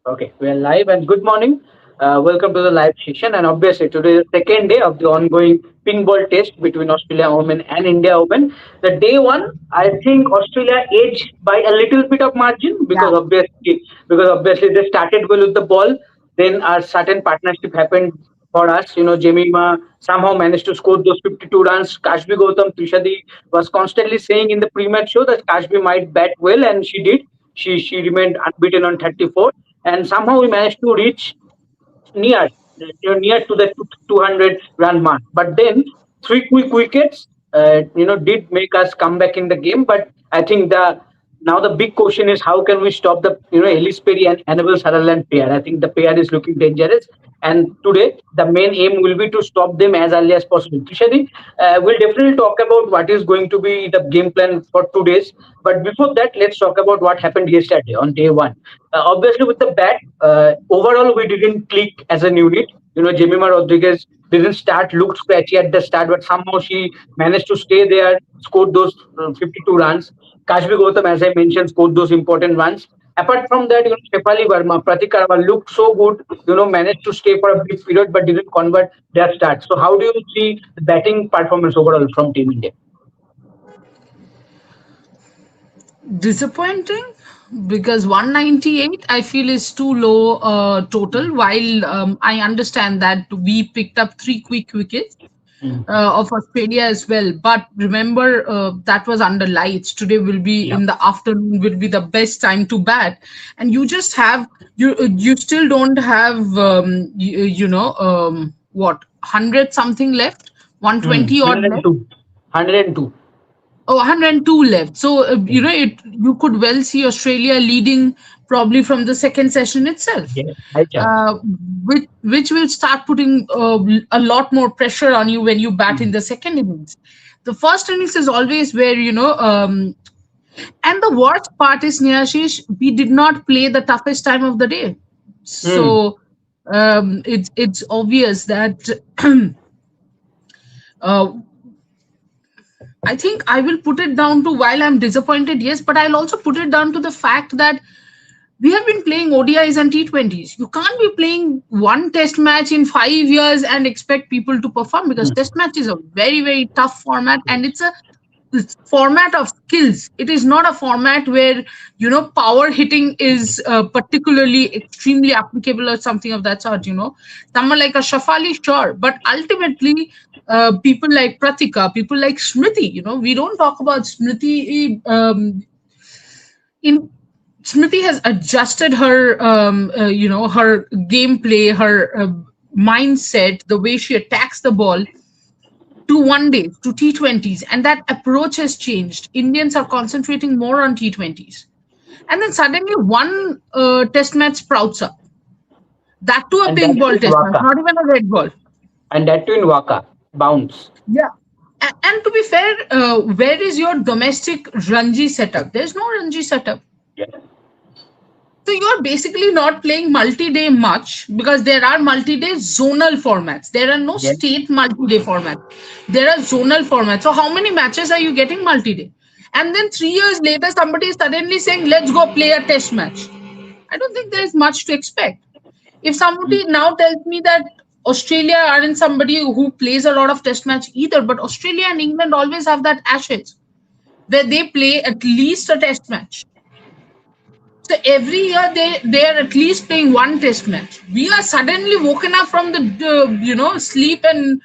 Okay, we are live and good morning. Welcome to the live session. And obviously, today is the second day of the ongoing ping ball test between Australia women and India women. The day one, I think Australia edged by a little bit of margin because obviously they started well with the ball. Then a certain partnership happened for us. Jemima somehow managed to score those 52 runs. Kashbi Gautam Trishadi was constantly saying in the pre-match show that Kashbi might bat well, and she did. She remained unbeaten on 34, and somehow we managed to reach near near to the 200 run mark. But then three quick wickets, did make us come back in the game. But I think the big question is how can we stop the Ellis Perry and Annabelle Sutherland pair? I think the pair is looking dangerous. And today, the main aim will be to stop them as early as possible. Trishadi, we'll definitely talk about what is going to be the game plan for 2 days. But before that, let's talk about what happened yesterday on day one. Obviously, with the bat, overall we didn't click as a unit. Jemima Rodriguez didn't looked scratchy at the start, but somehow she managed to stay there, scored those 52 runs. Kashmi Gautam, as I mentioned, scored those important runs. Apart from that, Shefali Verma, Pratik Karwal looked so good, managed to stay for a big period but didn't convert their start. So, how do you see the batting performance overall from Team India? Disappointing because 198 I feel is too low total. While I understand that we picked up three quick wickets Mm. of Australia as well, but remember that was under lights. Today will be Yeah. in the afternoon, will be the best time to bat, and you just have you still don't have what 100 something left, 120 odd left. 102. 102. Oh, 102 left. So, you could well see Australia leading probably from the second session itself, Yeah, high chance. uh, which will start putting a lot more pressure on you when you bat in the second innings. The first innings is always where, and the worst part is, Niyashish, we did not play the toughest time of the day. Mm. So, it's obvious that uh, I think I will put it down to, while I'm disappointed, yes, but I'll also put it down to the fact that we have been playing ODIs and T20s. You can't be playing one test match in 5 years and expect people to perform, because Mm. test match is a very, very tough format, and Yes. it's format of skills. It is not a format where, power hitting is particularly extremely applicable or something of that sort. Someone like a Shafali, sure, but ultimately people like Pratika, people like Smriti, we don't talk about Smriti in Smriti has adjusted her, her gameplay, her mindset, the way she attacks the ball to one day, to T20s, and that approach has changed. Indians are concentrating more on T20s, and then suddenly one test match sprouts up. That too a And that pink too ball in test match, Waka. not even a red ball. And that too in Waka. Bounce. Yeah. And to be fair, where is your domestic Ranji setup? There's no Ranji setup. Yeah. So you're basically not playing multi-day much, because there are multi-day zonal formats. There are no Yeah. state multi-day formats. There are zonal formats. So how many matches are you getting multi-day? And then 3 years later, somebody is suddenly saying, let's go play a test match. I don't think there is much to expect. If Mm. somebody now tells me that Australia aren't somebody who plays a lot of test match either, but Australia and England always have that Ashes where they play at least a test match. So every year they are at least playing one test match. We are suddenly woken up from the sleep and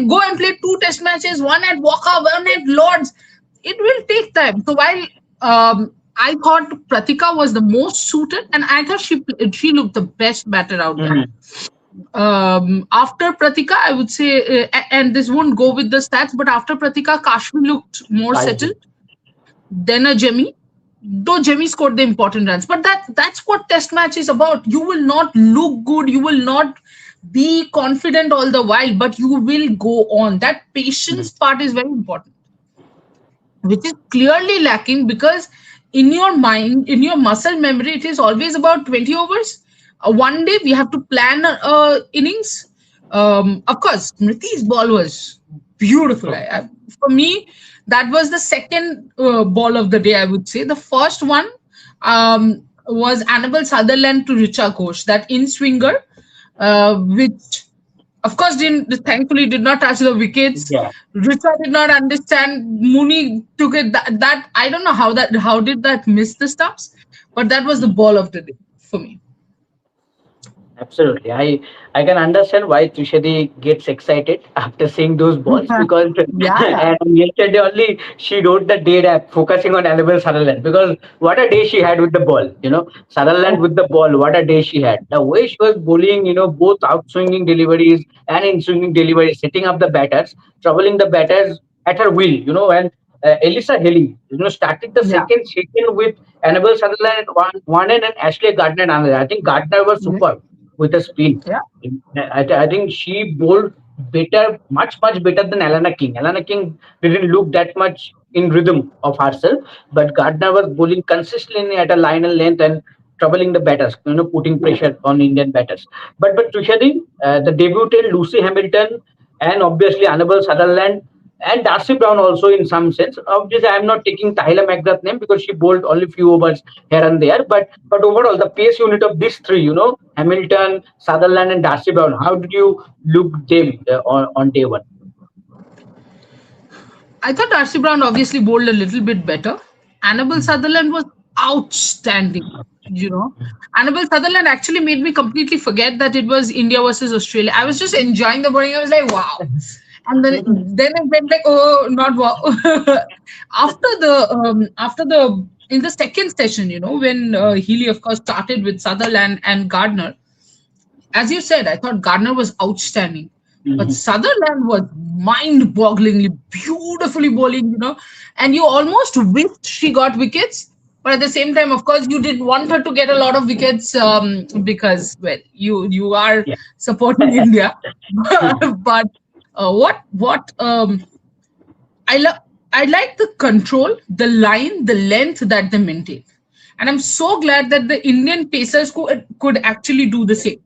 go and play two test matches, one at Walker, one at Lords. It will take time. So while I thought Pratika was the most suited, and I thought she looked the best batter out there. Mhm. After Pratika, I would say, and this won't go with the stats, but after Pratika, Kashmir looked more Kashmir. settled. Then a Jemmy, though Jemmy scored the important runs. But that's what test match is about. You will not look good, you will not be confident all the while, but you will go on. That Mm. patience part is very important, which is clearly lacking, because in your mind, in your muscle memory, it is always about 20 overs. One day we have to plan innings. Of course, Smriti's ball was beautiful. Oh. For me, that was the second ball of the day, I would say. The first one, was Annabelle Sutherland to Richa Ghosh, that in swinger, which of course didn't thankfully did not touch the wickets. Yeah. Richa did not understand. Mooney took it. That I don't know how did that miss the stumps, but that was the ball of the day for me. Absolutely. I can understand why Trishadi gets excited after seeing those balls because Yeah, yeah, and yesterday only she wrote the date app focusing on Annabelle Sutherland because what a day she had with the ball. Sutherland with the ball, what a day she had. The way she was bowling, both out swinging deliveries and in swinging deliveries, setting up the batters, troubling the batters at her will, and Elisa Haley, started the yeah, second session with Annabelle Sutherland at one end and Ashley Gardner another. I think Gardner was yeah, superb with the spin. yeah. I think she bowled better, much better than Alana King. Alana King didn't look that much in rhythm of herself, but Gardner was bowling consistently at a line and length and troubling the batters, putting pressure on Indian batters. But Tushadi, the debutant Lucy Hamilton and obviously Annabelle Sutherland and Darcy Brown also in some sense. Obviously, I'm not taking Tahila McGrath name because she bowled only few overs here and there. But overall, the pace unit of these three, Hamilton, Sutherland, and Darcy Brown. How did you look them on day one? I thought Darcy Brown obviously bowled a little bit better. Annabelle Sutherland was outstanding. You know, Annabelle Sutherland actually made me completely forget that it was India versus Australia. I was just enjoying the bowling. I was like, wow. And then it went like, oh, not wow. After the in the second session, when Healy of course started with Sutherland and Gardner, as you said, I thought Gardner was outstanding, but Mhm. Sutherland was mind-bogglingly beautifully bowling, and you almost wished she got wickets. But at the same time, of course, you did want her to get a lot of wickets because, well, you are Yeah. supporting India. But what I love, I like the control, the line, the length that they maintain, and I'm so glad that the Indian pacers could actually do the same.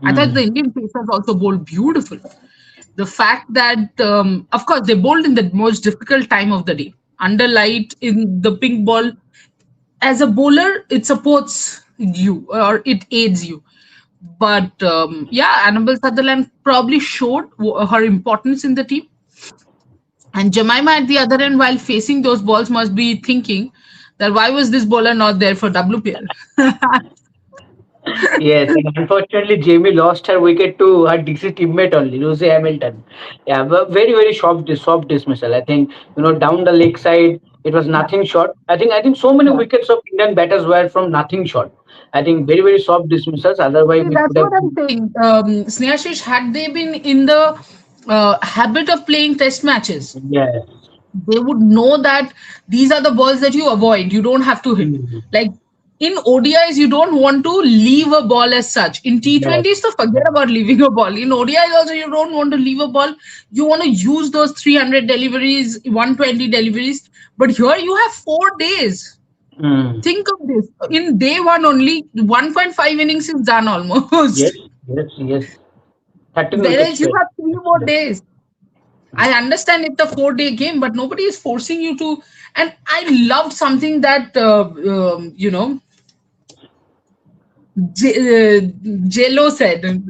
I thought the Mhm. Indian pacers also bowled beautiful. The fact that, of course, they bowled in the most difficult time of the day, under light in the pink ball. As a bowler, it supports you or it aids you. But yeah, Annabelle Sutherland probably showed her importance in the team. And Jemima at the other end, while facing those balls, must be thinking that why was this bowler not there for WPL? Yes, and unfortunately, Jamie lost her wicket to her DC teammate only, Lucy Hamilton. Yeah, but very soft dismissal. I think down the leg side, it was Yeah, nothing short. I think so many yeah. wickets of Indian batters were from nothing short. I think very soft dismissals. Otherwise, See, we that's could have. what I'm saying. Snehashish, had they been in the habit of playing test matches, Yes. they would know that these are the balls that you avoid. You don't have to hit. Mhm. Like in ODIs, you don't want to leave a ball as such. In Yes. T20s, so forget about leaving a ball. In ODIs, also, you don't want to leave a ball. You want to use those 300 deliveries, 120 deliveries. But here you have 4 days. Mm. Think of this. In day one only, 1.5 innings is done Yes. almost. Yes. 13 wickets Whereas you fell. have 3 more days. I understand it's a 4 day game, but nobody is forcing you to. And I loved something that, Jello said.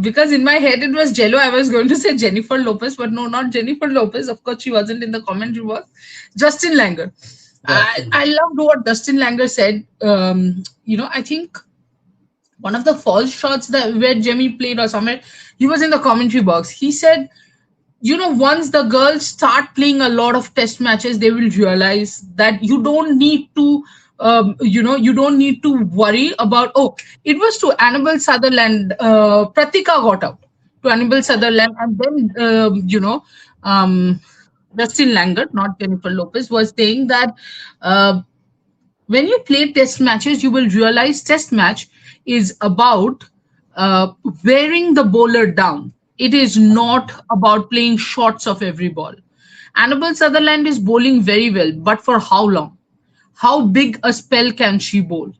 Because in my head it was Jello. I was going to say Jennifer Lopez, but no, not Jennifer Lopez. Of course, she wasn't in the commentary box. Justin Langer. Yes. I loved what Justin Langer said. I think one of the false shots that where Jemmy played or somewhere, he was in the commentary box. He said, once the girls start playing a lot of test matches, they will realize that you don't need to you don't need to worry about, oh, it was to Annabelle Sutherland. Pratika got out to Annabelle Sutherland, and then um, Justin Langer, not Jennifer Lopez, was saying that uh, when you play test matches, you will realize test match is about wearing the bowler down. It is not about playing shots of every ball. Annabelle Sutherland is bowling very well, but for how long? How big a spell can she bowl?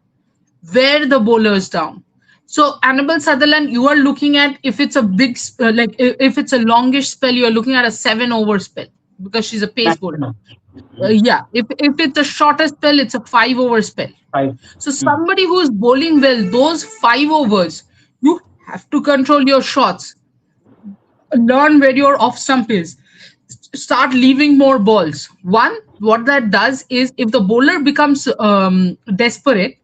Wear the bowlers down. So Annabelle Sutherland, you are looking at, if it's a big if it's a longish spell, you are looking at a 7 over spell. because she's a pace bowler. Maximum. Yeah, if it's a shorter spell, it's a 5 over spell. Five. So somebody who is bowling well, those 5 overs, you have to control your shots, learn where your off stump is, start leaving more balls. One, what that does is if the bowler becomes desperate,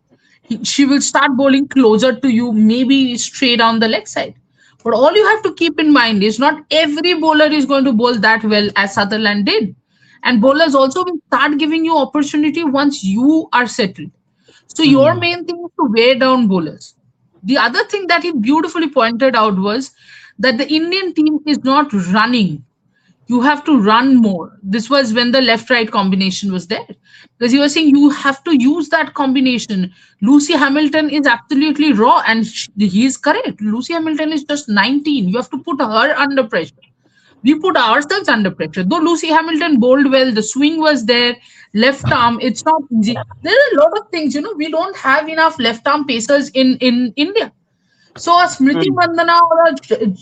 she will start bowling closer to you, maybe straight down the leg side. But all you have to keep in mind is not every bowler is going to bowl that well as Sutherland did. And bowlers also will start giving you opportunity once you are settled. So your Mm. main thing is to wear down bowlers. The other thing that he beautifully pointed out was that the Indian team is not running. You have to run more. This was when the left right combination was there. Because you were saying you have to use that combination. Lucy Hamilton is absolutely raw, and he is correct. Lucy Hamilton is just 19. You have to put her under pressure. We put ourselves under pressure. Though Lucy Hamilton bowled well, the swing was there, left arm, it's not easy. There are a lot of things, we don't have enough left arm pacers in India. So a Smriti Mm. Mandana or a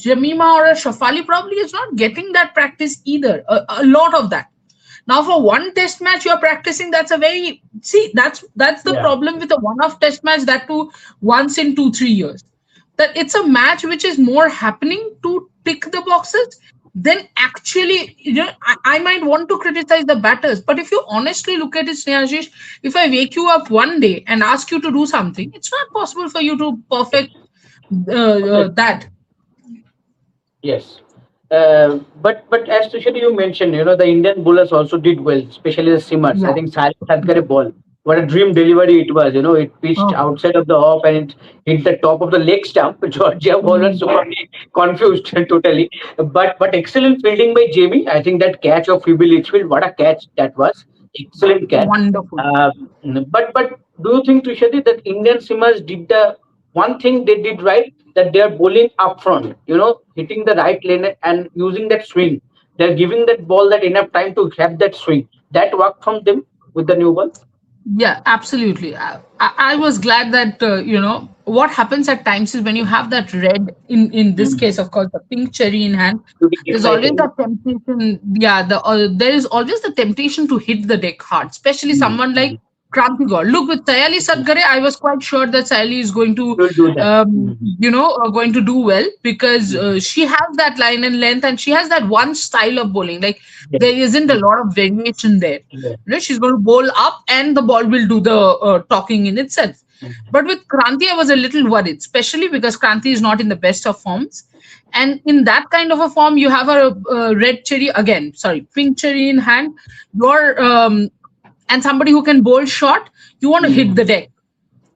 Jamima or a Shafali probably is not getting that practice either. A lot of that. Now, for one test match, you're practicing. That's a very that's the Yeah. problem with a one-off test match. That too, once in 2 3 years. That it's a match which is more happening to tick the boxes than actually. I might want to criticize the batters, but if you honestly look at it, Snehashish, if I wake you up one day and ask you to do something, it's not possible for you to perfect that. Yes. But as Tushar, you mentioned, the Indian bowlers also did well, especially the seamers. I Yeah. think Salih had got a ball. What a dream delivery it was. It pitched Oh. outside of the off and it hit the top of the leg stump. Georgia bowlers Mm. were confused totally. But excellent fielding by Jamie. I think that catch of Phoebe Litchfield, what a catch that was. Excellent catch. Wonderful. But do you think, Tushar, that Indian seamers did the one thing they did right, that they are bowling up front, hitting the right lane and using that swing. They're giving that ball that enough time to have that swing. That worked from them with the new ball. Yeah, absolutely. I was glad that what happens at times is when you have that red in this Mm. case, of course, the pink cherry in hand. To be There's always exciting. that temptation. Yeah, there is always the temptation to hit the deck hard, especially Mm. someone like Kranti Gaur. Look, with Sayali Sadgare, I was quite sure that Sayali is going to, Will do that. Mm. going to do well because Mm. she has that line and length and she has that one style of bowling. Like Yes. there isn't a lot of variation there. Yeah. She's going to bowl up and the ball will do the talking in itself. Mm. But with Kranti, I was a little worried, especially because Kranti is not in the best of forms. And in that kind of a form, you have a red cherry again, sorry, pink cherry in hand. You're and somebody who can bowl short, you want to hit Mm. the deck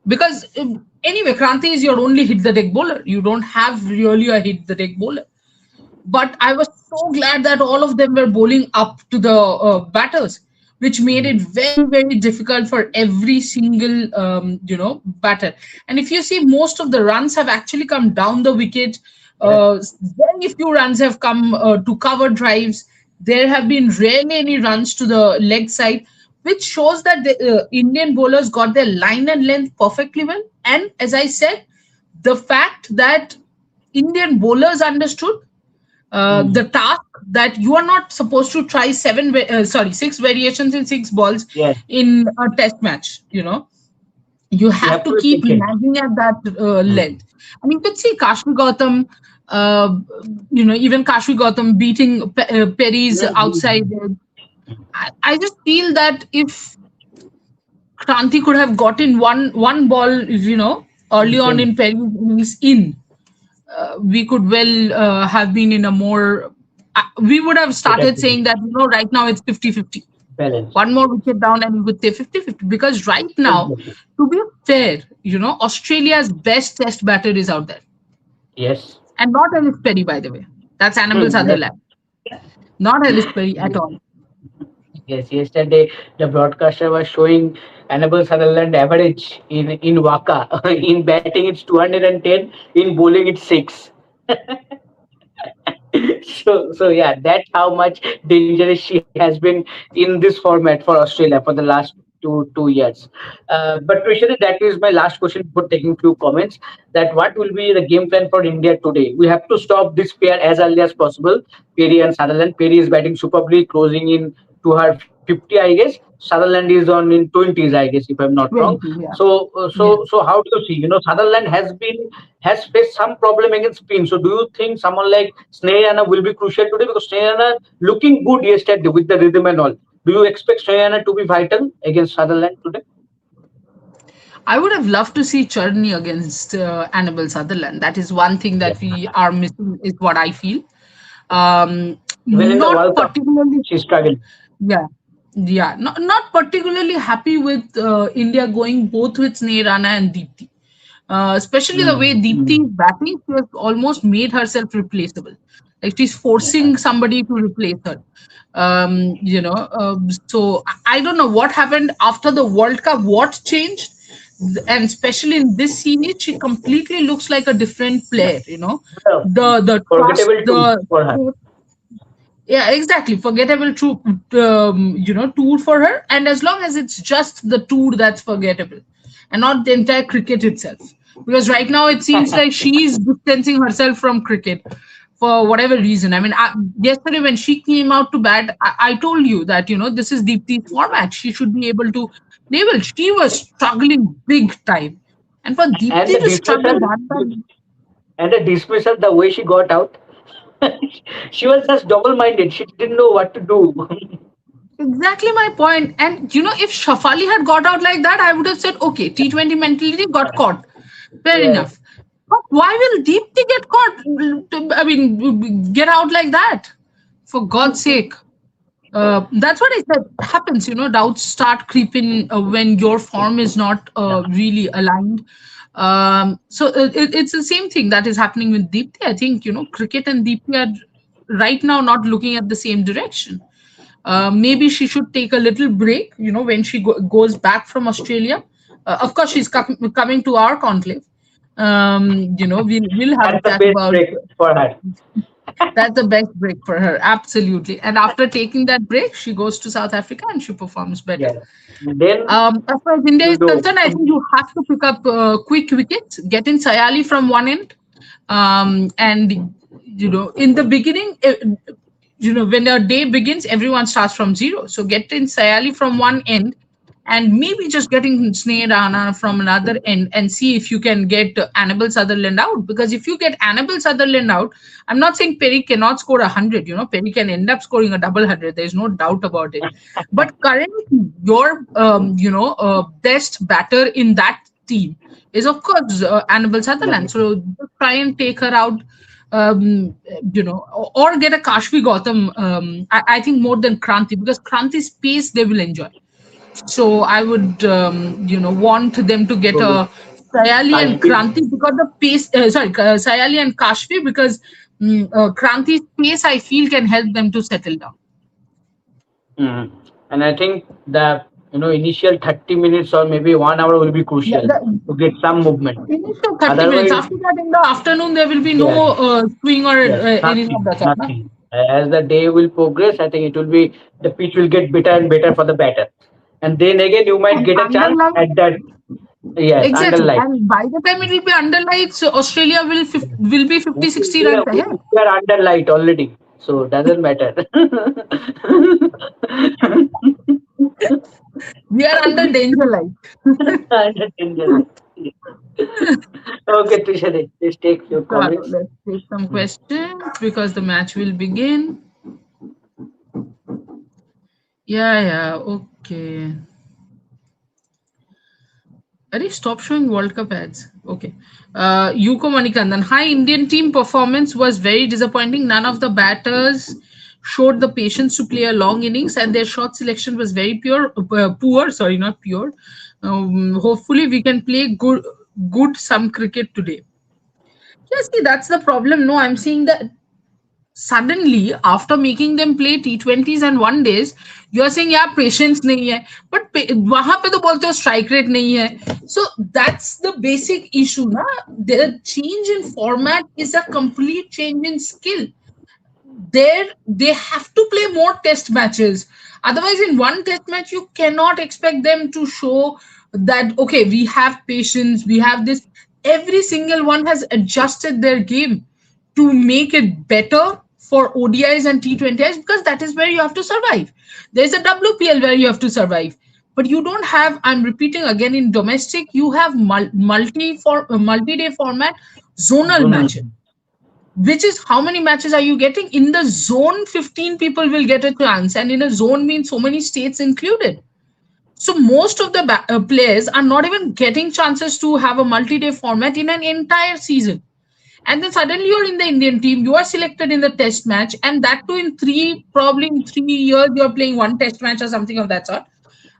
because anyway, Kranti is your only hit the deck bowler. You don't have really a hit the deck bowler. But I was so glad that all of them were bowling up to the batters, which made it very, very difficult for every single batter. And if you see, most of the runs have actually come down the wicket. Yeah. Very few runs have come to cover drives. There have been rarely any runs to the leg side, which shows that the Indian bowlers got their line and length perfectly well. And as I said, the fact that Indian bowlers understood Mm. the task that you are not supposed to try 6 variations in 6 balls Yes. in a test match. You You have have to to be keep patient. nagging at that Mm. length. And you could see Kashmi Gautam, uh, even Kashmi Gautam beating Perry's Yes. outside. I just feel that if Kranti could have gotten one ball, early on Same. in Perry's innings we could well have been in a more we would have Better started saying position. that right now it's 50-50. Balance. One more wicket down and you would say 50-50 because right now, Exactly. to be fair, Australia's best test batter is out there. Yes. And not Ellis Perry, by the way. That's Annabelle Yes. Sutherland. Not Ellis Perry at all. Yes, yesterday the broadcaster was showing Annabelle Sutherland average in Waka. In batting it's 210, in bowling it's 6. So yeah, that's how much dangerous she has been in this format for Australia for the last 2 years. But Trishani, that is my last question before taking few comments. That what will be the game plan for India today? We have to stop this pair as early as possible. Perry and Sutherland. Perry is batting superbly, closing in to her 50, I guess. Sutherland is on in 20s, I guess, if I'm not wrong. 20, yeah. So Yeah. how do you see? Sutherland has faced some problem against spin. So do you think someone like Snehana will be crucial today? Because Snehana looking good yesterday with the rhythm and all. Do you expect Snehana to be vital against Sutherland today? I would have loved to see Churney against Annabelle Sutherland. That is one thing Yeah. that we are missing, is what I feel. Even in the Not World Cup, particularly, she struggled. yeah, yeah, not particularly happy with India going both with Sneh Rana and Deepti. Especially the way Mm, Deepti mm. is batting, she has almost made herself replaceable. Like she's forcing somebody to replace her. So I don't know what happened after the World Cup. What changed? And especially in this series, she completely looks like a different player. The The trust, forgettable tool the for her. yeah, exactly. Forgettable tour for her. And as long as it's just the tour that's forgettable and not the entire cricket itself. Because right now it seems like she's distancing herself from cricket for whatever reason. I mean, yesterday when she came out to bat, I told you that, this is Deepti's format. She should be able to navel. She was struggling big time. And for And Deepti the to struggle dismissal, that bad, and the dismissal, the way she got out, she was just double-minded. She didn't know what to do. exactly my point. And if Shafali had got out like that, I would have said, okay, T20 mentality got caught. Fair Yes. enough. But why will Deepti get caught? I mean, get out like that? For God's sake. That's what I said. Happens, doubts start creeping when your form is not really aligned. It's the same thing that is happening with Deepti. I think, cricket and Deepti are right now not looking at the same direction. Maybe she should take a little break, when she goes back from Australia. Of course, she's coming to our conclave. We'll have That's a the chat best about. break for her. That's the best break for her, absolutely. And after taking that break, she goes to South Africa and she performs better. Yes. Then As far as India you is know. concerned, I think you have to pick up quick wickets, get in Sayali from one end, and in the beginning, when your day begins, everyone starts from zero. So get in Sayali from one end, and maybe just getting Sneh Rana from another end, and see if you can get Annabelle Sutherland out. Because if you get Annabelle Sutherland out, I'm not saying Perry cannot score 100. Perry can end up scoring a double hundred. There's no doubt about it. But currently, your best batter in that team is of course Annabelle Sutherland. So just try and take her out. Or get a Kashvi Gautam. I think more than Kranti, because Kranti's pace they will enjoy. So I would, want them to get So a Sayali and Kashmir. Kranti because the pace. Sayali and Kashvi because Kranti's pace I feel can help them to settle down. Mhm. And I think the initial 30 minutes or maybe 1 hour will be Yeah, crucial the to get some movement. initial 30 minutes. Otherwise, After that, in the afternoon, there will be no yes, swing or yes, anything of nothing, that sort. No? nothing. As the day will progress, I think the pitch will get better and better for the batter. And then again, you might And get a chance underline. at that. Yes, under Exactly. light. And by the time it will be under lights, Australia will be 50, 60 We runs are, we ahead. we are under light already, so doesn't matter. We are under danger light. Under danger light. Okay, Trishade, let's take few Chalo, comments. let's take some Hmm. questions because the match will begin. Yeah, okay. Are stop showing World Cup ads? Okay. Yuko Manikandan. Hi, Indian team performance was very disappointing. None of the batters showed the patience to play a long innings, and their shot selection was very poor. Sorry, not pure. Hopefully, we can play good some cricket today. Yes, see, that's the problem. No, I'm seeing that suddenly after making them play T20s and one days, you're saying yeah patience nahi hai, but वहां पे तो बोलते हो strike rate nahi hai. So that's the basic issue na. The change in format is a complete change in skill. they have to play more test matches. Otherwise, in one test match, you cannot expect them to show that okay, we have patience, we have this. Every single one has adjusted their game to make it better for ODIs and T20Is, because that is where you have to survive. There's a WPL where you have to survive, but you don't have. I'm repeating again, in domestic, you have multi-day format zonal Zonal. matches, which is how many matches are you getting in the zone? 15 people will get a chance, and in a zone means so many states included. So most of the players are not even getting chances to have a multi-day format in an entire season. And then suddenly you're in the Indian team, you are selected in the test match, and that too in probably in 3 years, you're playing one test match or something of that sort.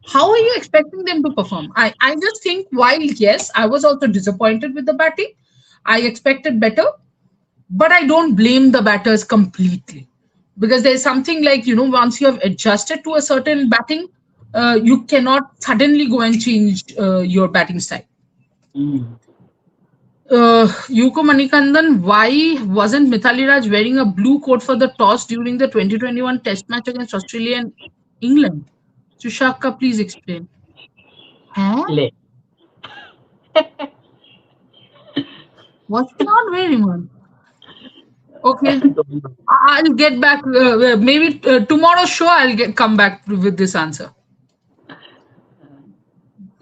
How are you expecting them to perform? I just think, while yes, I was also disappointed with the batting, I expected better, but I don't blame the batters completely, because there's something like, once you have adjusted to a certain batting, you cannot suddenly go and change your batting style. Mm. Yuko Manikandan, why wasn't Mithali Raj wearing a blue coat for the toss during the 2021 Test match against Australia and England? Sushaka, please explain. Huh? Le. Was she not wearing one? Okay, I'll get back. Maybe tomorrow's show, come back with this answer.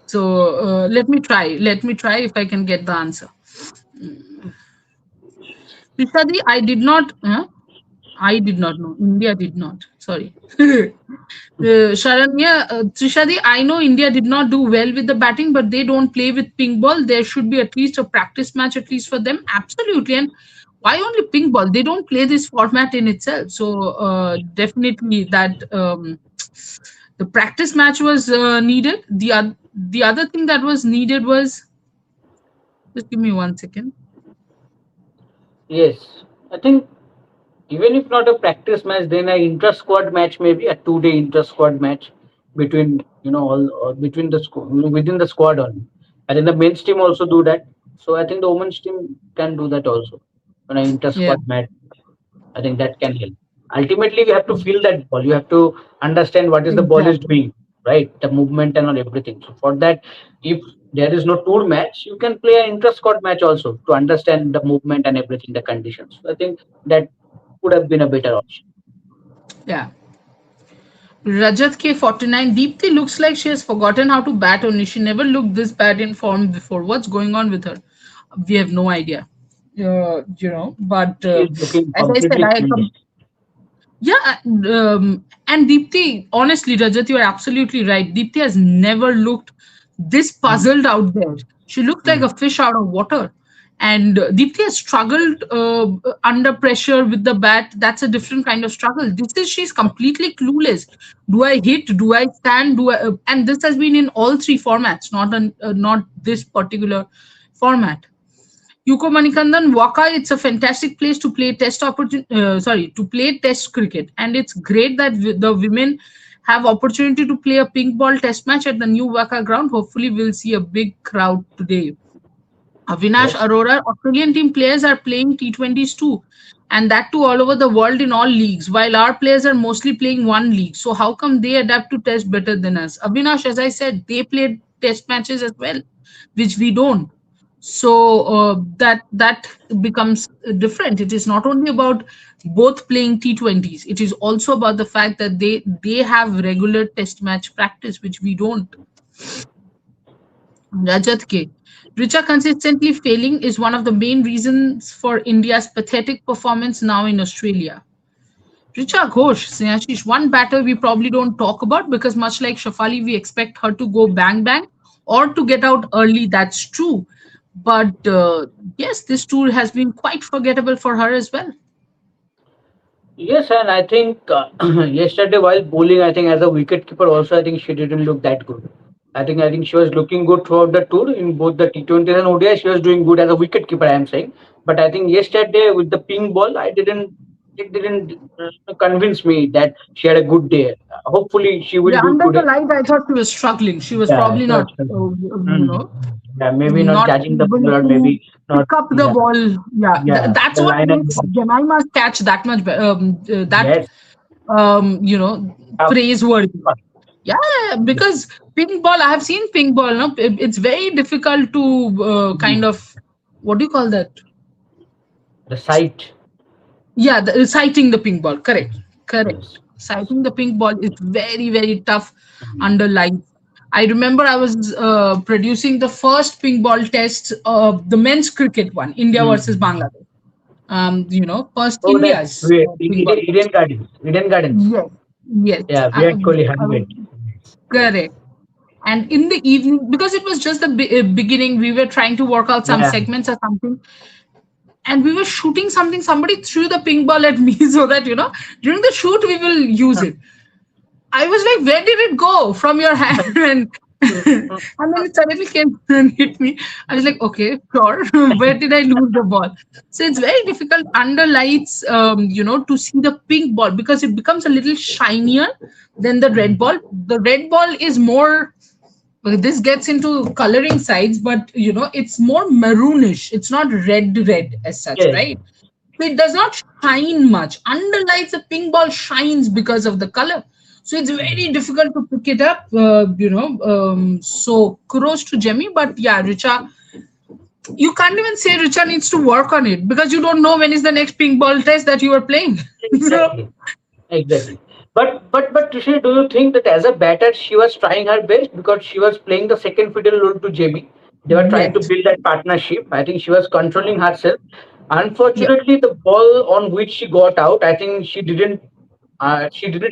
So let me try. Let me try if I can get the answer. Prishadi, I did not. I did not know. India did not. Sorry. Sharanya, Trishadi, I know India did not do well with the batting, but they don't play with pink ball. There should be at least a practice match, at least for them. Absolutely. And why only pink ball? They don't play this format in itself. So definitely that the practice match was needed. The other thing that was needed was, just give me 1 second. Yes, I think even if not a practice match, then a inter squad match, maybe a 2 day inter squad match between all between the within the squad only. I think the men's team also do that. So I think the women's team can do that also. When an inter Yeah, squad match, I think that can help. Ultimately, you have to feel that ball. You have to understand what is the ball is exactly. doing, right? The movement and all everything. So for that, if there is no tour match, you can play an inter squad match also to understand the movement and everything, the conditions. So I think that would have been a better option. Yeah. Rajat K49, Deepthi looks like she has forgotten how to bat only. She never looked this bad in form before. What's going on with her? We have no idea. But She is looking as I said, completely changed. yeah, and Deepthi, honestly, Rajat, you are absolutely right. Deepthi has never looked this Mm, puzzled out there. She looked like mm. a fish out of water. And Deepthi has struggled under pressure with the bat. That's a different kind of struggle. She's completely clueless. Do I hit? Do I stand? And this has been in all three formats, not this particular format. Yuko Manikandan, Waka, it's a fantastic place to play to play test cricket, and it's great that the women have opportunity to play a pink ball test match at the new Waka ground. Hopefully, we'll see a big crowd today. Avinash Yes. Arora, Australian team players are playing T20s too, and that too all over the world in all leagues, while our players are mostly playing one league. So how come they adapt to test better than us? Avinash, as I said, they played test matches as well, which we don't. So that becomes different. It is not only about both playing T20s. It is also about the fact that they have regular test match practice, which we don't. Rajat K. Richa consistently failing is one of the main reasons for India's pathetic performance now in Australia. Richa Ghosh, Snehashish, one batter we probably don't talk about because, much like Shafali, we expect her to go bang bang or to get out early. That's true. But yes, this tour has been quite forgettable for her as well. Yes, and I think yesterday while bowling, I think as a wicket keeper also, I think she didn't look that good. I think she was looking good throughout the tour in both the T20s and ODI. She was doing good as a wicket keeper, I am saying. But I think yesterday with the pink ball, it didn't convince me that she had a good day. Hopefully, she will Yeah, do under the today. light, I thought she was struggling. She was Yeah, probably she was not, struggling. Mm. Yeah, maybe not not judging the able ball, or to maybe pick not. up the Yeah, ball. Yeah, yeah, that's the what line and makes ball. Jemima's catch that much that Yes. Tough. praiseworthy. Yeah, because pink ball, I have seen pink ball. No, it's very difficult to kind of, what do you call that? The sight. Yeah, sighting the pink ball. Correct, correct. Yes. Sighting the pink ball is very, very tough under lights. I remember I was producing the first pink ball test of the men's cricket one, India versus Mm. Bangladesh. First Oh, that India's pink ball Eden test. Gardens. Eden Gardens. Yes, yes. Yeah, I, Virat Kohli I was 100. correct. And in the evening, because it was just the beginning, we were trying to work out some Yeah. segments or something, and we were shooting something. Somebody threw the ping ball at me so that during the shoot we will use it. I was like, where did it go from your hand? And then it suddenly came and hit me. I was like, okay, sure. Where did I lose the ball? So it's very difficult under lights, to see the pink ball because it becomes a little shinier than the red ball. The red ball is more, well, this gets into coloring sides, but it's more maroonish. It's not red as such, Yes. right? So it does not shine much. Under lights, the pink ball shines because of the color. So it's very difficult to pick it up. So kudos to Jemmy, but yeah, Richa, you can't even say Richa needs to work on it because you don't know when is the next pink ball test that you are playing. So Exactly. Exactly. But Trishi, do you think that as a batter she was trying her best because she was playing the second fiddle role to JB? They were trying to yes, build that partnership. I think she was controlling herself. yeah, Unfortunately, the ball on which she got out, I think she didn't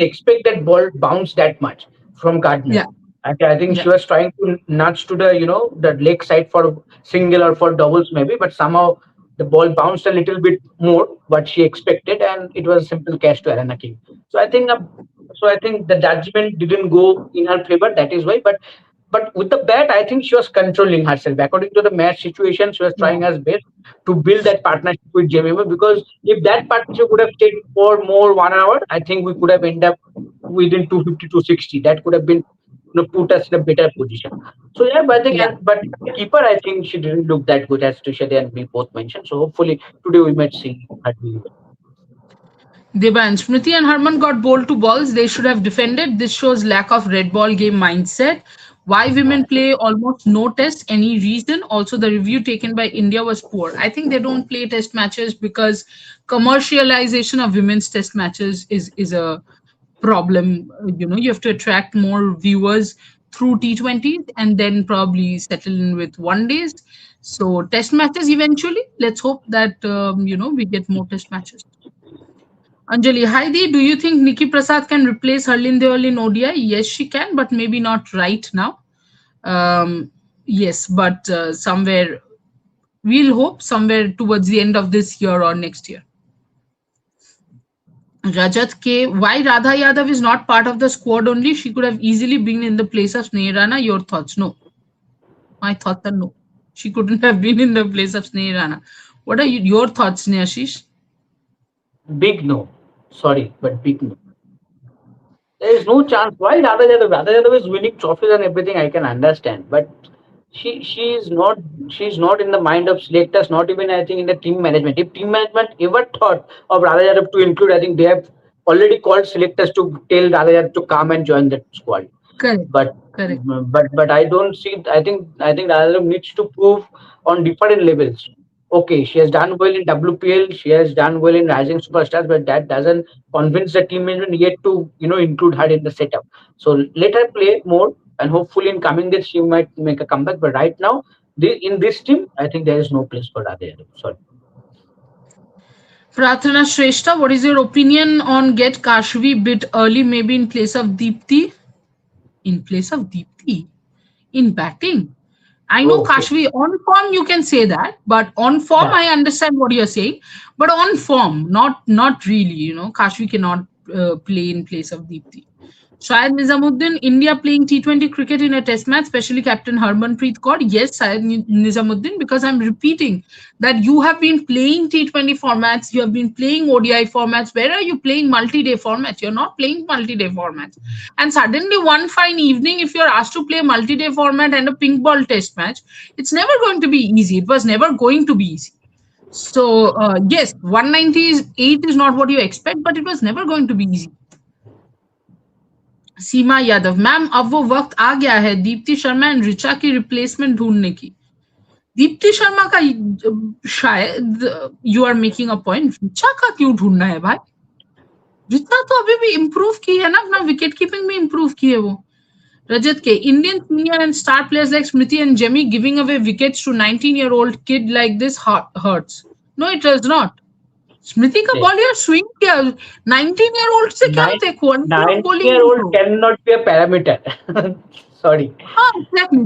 expect that ball bounce that much from Gardner. yeah, I think yeah, she was trying to nudge to the leg side for single or for doubles maybe, but somehow the ball bounced a little bit more what she expected, and it was a simple catch to Arana King. So I think uh, so I think the judgment didn't go in her favor. That is why, but with the bat, I think she was controlling herself. According to the match situation, she was trying yeah, her best to build that partnership with Jemima because if that partnership would have stayed for more 1 hour, I think we could have ended up within 250 to 60. That could have been put us in a better position. So yeah, but I think yeah. but keeper, I think she didn't look that good as Tushade and we both mentioned. So hopefully today we might see her do well. Deba and Smriti and Harman got bowled to balls. They should have defended. This shows lack of red ball game mindset. Why women play almost no test? Any reason? Also, the review taken by India was poor. I think they don't play test matches because commercialization of women's test matches is a problem. You have to attract more viewers through T20s and then probably settle in with one days. So test matches eventually. Let's hope that we get more test matches. Anjali, hi Dee, do you think Nikki Prasad can replace Harlin Deol in ODI? Yes, she can, but maybe not right now. Yes, but somewhere, we'll hope somewhere towards the end of this year or next year. Rajat K, why Radha Yadav is not part of the squad only? She could have easily been in the place of Sneha Rana. Your thoughts? No. My thoughts are no. She couldn't have been in the place of Sneha Rana. What are your thoughts, Sneashish? Big no. Sorry, but big no. There is no chance. Why Radha Yadav? Radha Yadav is winning trophies and everything. I can understand, but she's not in the mind of selectors. Not even I think in the team management. If team management ever thought of Radha Yadav to include, I think they have already called selectors to tell Radha Yadav to come and join that squad. Correct. But Correct. but I don't see. I think Radha needs to prove on different levels. Okay, she has done well in WPL. She has done well in Rising Superstars, but that doesn't convince the team management yet to include her in the setup. So let her play more, and hopefully in coming days she might make a comeback. But right now, in this team, I think there is no place for Radha Yadav. Sorry. Prathana Shrestha, what is your opinion on get Kashvi bit early, maybe in place of Deepti? In place of Deepti? In batting? I know Oh, okay. Kashvi on form you can say that, but on form Yeah. I understand what you're saying, but on form not really. Kashvi cannot play in place of Deepti. Shahid Nizamuddin, India playing T20 cricket in a test match, especially Captain Harmanpreet Kaur. Yes, Shahid Nizamuddin, because I'm repeating that you have been playing T20 formats, you have been playing ODI formats. Where are you playing multi-day formats? You're not playing multi-day formats. And suddenly, one fine evening, if you're asked to play multi-day format and a pink ball test match, it's never going to be easy. It was never going to be easy. So, yes, 198 is not what you expect, but it was never going to be easy. Seema Yadav ma'am अब वो वक्त आ गया है Deepti Sharma and Richa की replacement ढूंढने की दीप्ति शर्मा का शायद you are making a point Richa का क्यों ढूंढना है भाई ऋचा तो अभी भी इम्प्रूव की है ना अपना विकेट कीपिंग में इम्प्रूव की है वो रजत के Indian senior and star players like Smriti and Jemi giving away wickets to 19-year-old kid like this hurts no it does not Smriti का बॉल यार स्विंग क्या 19-year-old से क्या देखो 19-year-old cannot be a parameter sorry हाँ exactly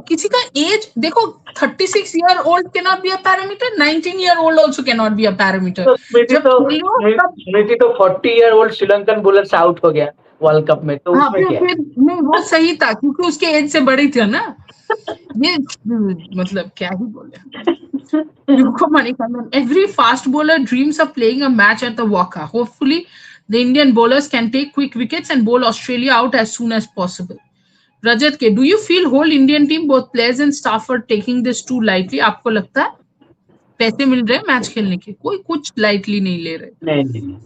किसी का as देखो 36-year-old cannot be a parameter 19-year-old also cannot be a parameter तो स्मृति तो 40-year-old श्रीलंकन बॉलर से आउट हो गया वर्ल्ड कप में तो उसमें क्या नहीं वो सही था क्योंकि उसके एज से बड़ी थी ना ये मतलब क्या ही बोले Every fast bowler dreams of playing a match at the Waka. Hopefully, the Indian bowlers can take quick wickets and bowl Australia out as soon as possible. Rajat K, do you feel whole Indian team, both players and staff, are taking this too lightly? आपको लगता है पैसे मिल रहे हैं match खेलने के कोई कुछ lightly नहीं ले रहे नहीं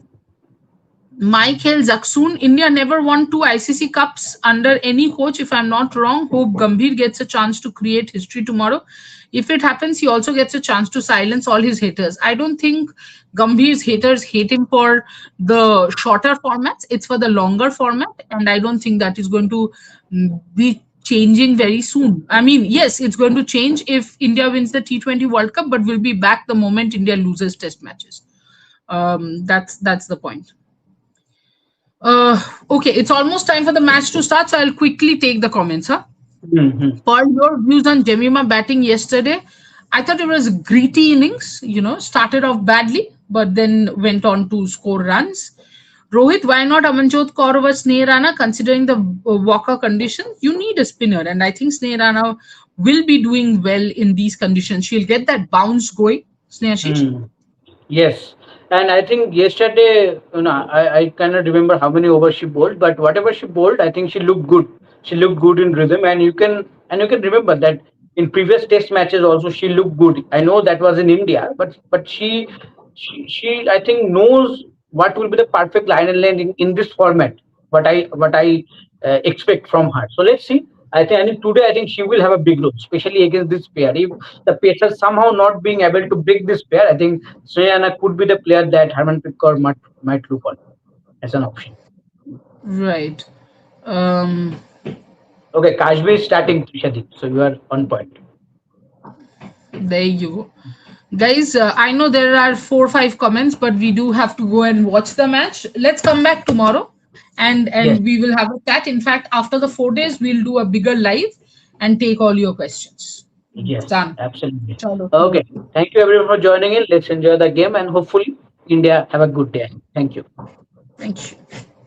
Michael Zaksoon, India never won 2 ICC Cups under any coach, if I'm not wrong. Hope Gambhir gets a chance to create history tomorrow. If it happens, he also gets a chance to silence all his haters. I don't think Gambhir's haters hate him for the shorter formats. It's for the longer format. And I don't think that is going to be changing very soon. I mean, yes, it's going to change if India wins the T20 World Cup, but we'll be back the moment India loses test matches. That's the point. Okay, it's almost time for the match to start, so I'll quickly take the comments. Paul, your views on Jemima batting yesterday? I thought it was a gritty innings, started off badly, but then went on to score runs. Rohit, why not Amanjot Kaur over Sneha Rana considering the Walker conditions? You need a spinner, and I think Sneha Rana will be doing well in these conditions. She'll get that bounce going. Sneha Yes. And I think yesterday, I cannot remember how many overs she bowled, but whatever she bowled, I think she looked good. She looked good in rhythm, and you can remember that in previous Test matches also she looked good. I know that was in India, but she I think knows what will be the perfect line and length in this format. What I expect from her. So let's see. I think today she will have a big role, especially against this pair. If the pacer somehow not being able to break this pair, I think Sriyana could be the player that Harmanpreet Kaur might look on as an option. Right. Okay, Kashmir is starting, Trishadi. So you are on point. There you go. Guys, I know there are 4 or 5 comments, but we do have to go and watch the match. Let's come back tomorrow. And yes, we will have a chat. In fact, after the 4 days, we'll do a bigger live and take all your questions. Yes, done. Absolutely. Okay. Thank you everyone for joining in. Let's enjoy the game and hopefully India have a good day. Thank you. Thank you.